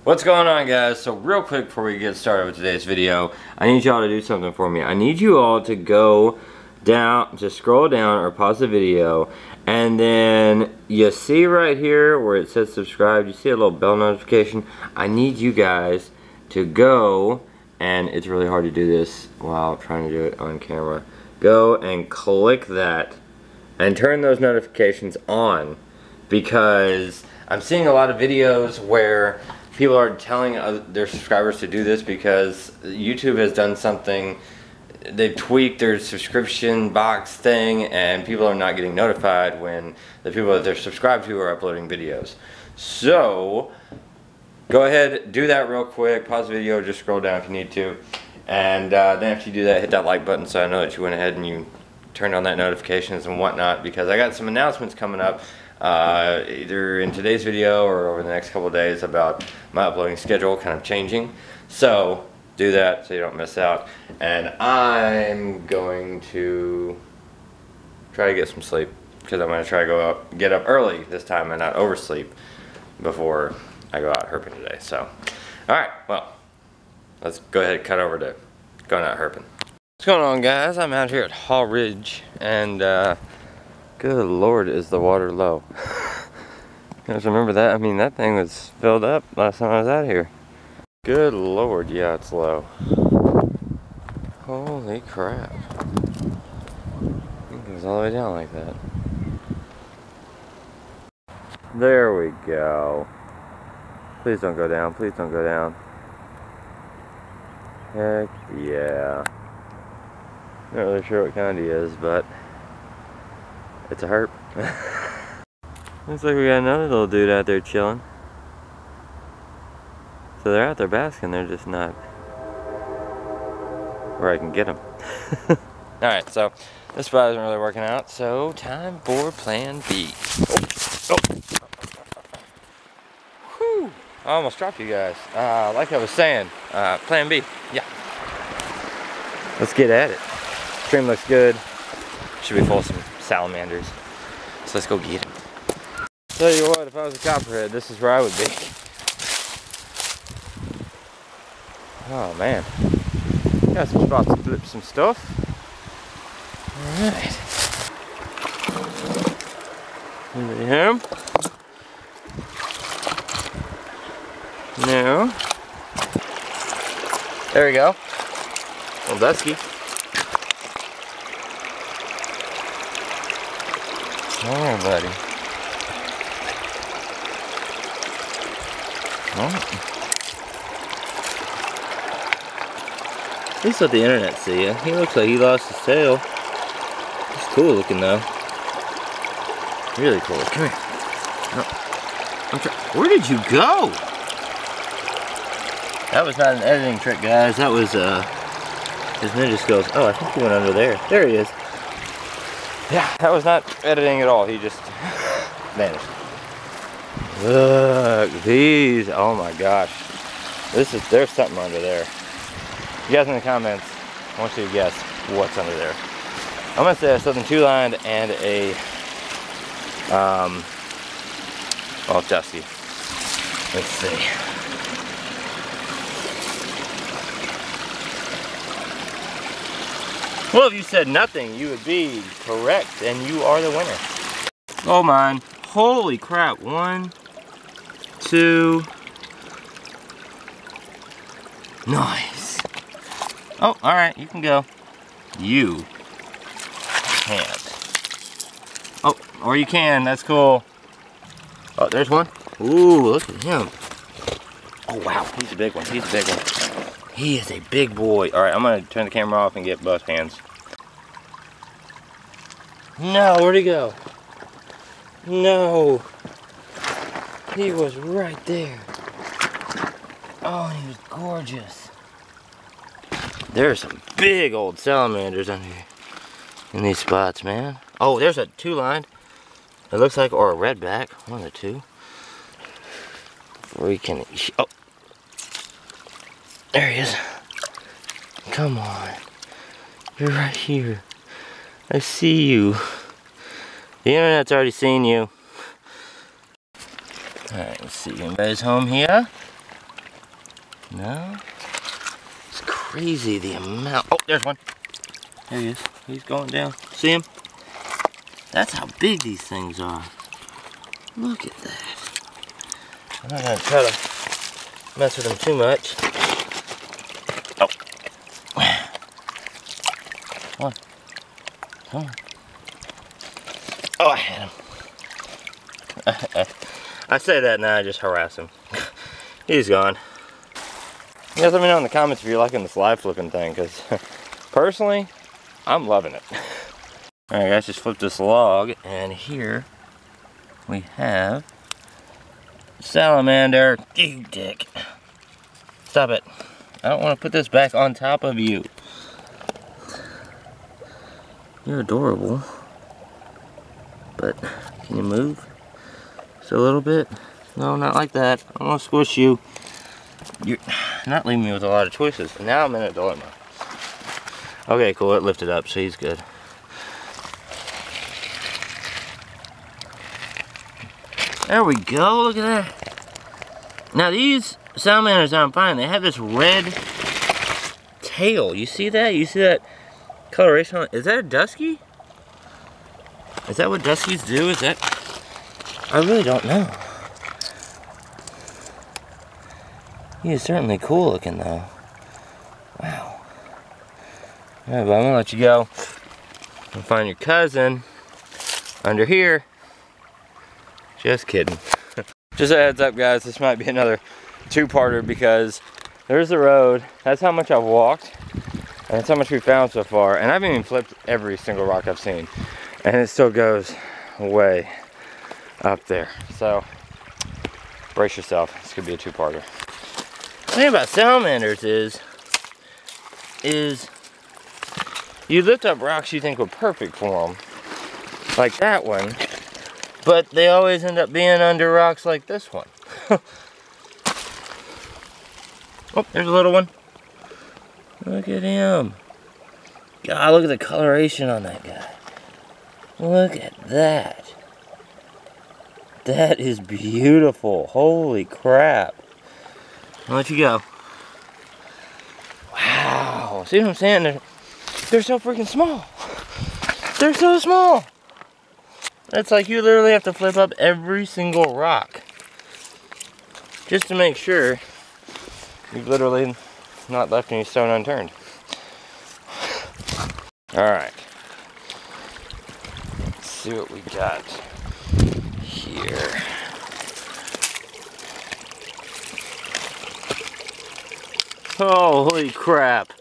What's going on, guys? So real quick before we get started with today's video, I need y'all to do something for me. I need you all to go down, just scroll down or pause the video, and then you see right here where it says subscribe, you see a little bell notification. I need you guys to go, and it's really hard to do this while trying to do it on camera. Go and click that and turn those notifications on, because I'm seeing a lot of videos where people are telling their subscribers to do this because YouTube has done something. They've tweaked their subscription box thing, and people are not getting notified when the people that they're subscribed to are uploading videos. So go ahead, do that real quick. Pause the video, just scroll down if you need to, and then after you do that, hit that like button so I know that you went ahead and you turned on that notifications and whatnot, because I got some announcements coming up either in today's video or over the next couple of days about my uploading schedule kind of changing. So do that so you don't miss out, and I'm going to try to get some sleep, because I'm going to try to get up early this time and not oversleep before I go out herping today. So alright, well, let's go ahead and cut over to going out herping. What's going on, guys? I'm out here at Hall Ridge, and good Lord, is the water low. You guys remember that? I mean, that thing was filled up last time I was out here. Good Lord, yeah, it's low. Holy crap. It goes all the way down like that. There we go. Please don't go down, please don't go down. Heck yeah. Not really sure what kind he is, but it's a herp. Looks like we got another little dude out there chilling. So they're out there basking, they're just not where I can get them. Alright, so this spot isn't really working out, so time for plan B. Oh. Whew. I almost dropped you guys. Like I was saying, plan B, yeah. Let's get at it. Stream looks good. Should be full of some salamanders. So let's go get them. Tell you what, if I was a copperhead, this is where I would be. Oh man. Got some spots to flip some stuff. Alright. Anybody home? No. There we go. Little dusky. Alright, buddy. Oh. At least let the internet see you. He looks like he lost his tail. He's cool looking though. Really cool. Come here. No. Where did you go? That was not an editing trick, guys. That was his ninja skills. Oh, I think he went under there. There he is. Yeah, that was not editing at all. He just vanished. Look, these. Oh my gosh. There's something under there. You guys in the comments, I want you to guess what's under there. I'm gonna say a southern two-lined and a well, dusky. Let's see. Well, if you said nothing, you would be correct, and you are the winner. Oh man, holy crap. 1, 2. Nice. Oh, alright, you can go. You can't. Oh, or you can, that's cool. Oh, there's one. Ooh, look at him. Oh wow, he's a big one, he's a big one. He is a big boy. Alright, I'm gonna turn the camera off and get both hands. No, where'd he go? No. He was right there. Oh, he was gorgeous. There's some big old salamanders under here in these spots, man. Oh, there's a two-lined. It looks like, or a redback, one of the two. We can, oh. There he is. Come on. You're right here. I see you. The internet's already seen you. Alright, let's see. Anybody's home here? No? It's crazy the amount. Oh, there's one. There he is. He's going down. See him? That's how big these things are. Look at that. I'm not gonna try to mess with them too much. Oh. Come on. Come on. Oh, I had him. I say that now, I just harass him. He's gone. You guys let me know in the comments if you're liking this live flipping thing, because personally, I'm loving it. Alright guys, just flip this log, and here we have salamander. You dick. Stop it. I don't want to put this back on top of you. You're adorable. But, can you move? Just a little bit? No, not like that. I don't want to squish you. You're not leaving me with a lot of choices. And now I'm in a dilemma. Okay, cool. It lifted up, so he's good. There we go. Look at that. Now these salamanders I'm finding, they have this red tail. You see that? You see that coloration on it? Is that a dusky? Is that what duskies do? Is that... I really don't know. He is certainly cool looking though. Wow. Alright, but I'm gonna let you go and find your cousin under here. Just kidding. Just a heads up guys, this might be another two-parter because there's the road. That's how much I've walked. And that's how much we found so far. And I haven't even flipped every single rock I've seen. And it still goes way up there. So, brace yourself. This could be a two-parter. The thing about salamanders is you lift up rocks you think were perfect for them. Like that one. But they always end up being under rocks like this one. Oh, there's a little one. Look at him. God, look at the coloration on that guy. Look at that. That is beautiful. Holy crap. I'll let you go. Wow. See what I'm saying? They're so freaking small. They're so small. It's like you literally have to flip up every single rock just to make sure you've literally not left any stone unturned. Alright. Let's see what we got here. Holy crap.